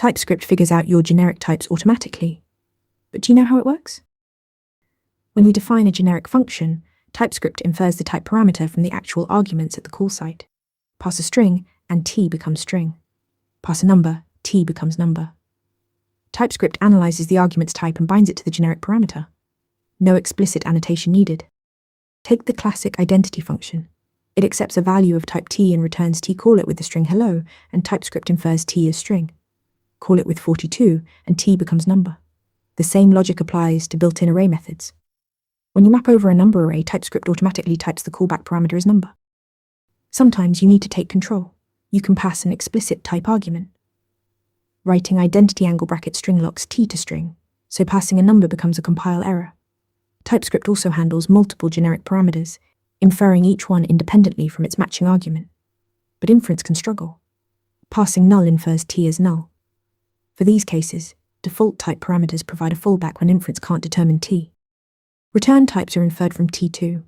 TypeScript figures out your generic types automatically. But do you know how it works? When we define a generic function, TypeScript infers the type parameter from the actual arguments at the call site. Pass a string, and t becomes string. Pass a number, t becomes number. TypeScript analyzes the argument's type and binds it to the generic parameter. No explicit annotation needed. Take the classic identity function. It accepts a value of type t and returns t. Call it with the string hello, and TypeScript infers t as string. Call it with 42, and t becomes number. The same logic applies to built-in array methods. When you map over a number array, TypeScript automatically types the callback parameter as number. Sometimes you need to take control. You can pass an explicit type argument. Writing identity angle bracket string locks t to string, so passing a number becomes a compile error. TypeScript also handles multiple generic parameters, inferring each one independently from its matching argument. But Inference can struggle. Passing null infers t as null. For these cases, default type parameters provide a fallback when Inference can't determine t. Return types are inferred from t2.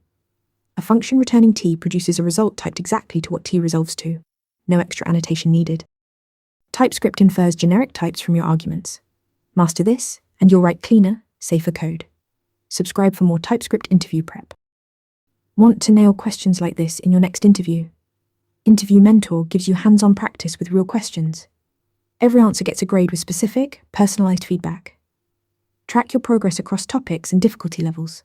A function returning t produces a result typed exactly to what t resolves to. No extra annotation needed. TypeScript infers generic types from your arguments. Master this, and you'll write cleaner, safer code. Subscribe for more TypeScript interview prep. Want to nail questions like this in your next interview? Interview Mentor gives you hands-on practice with real questions. Every answer gets a grade with specific, personalized feedback. Track your progress across topics and difficulty levels.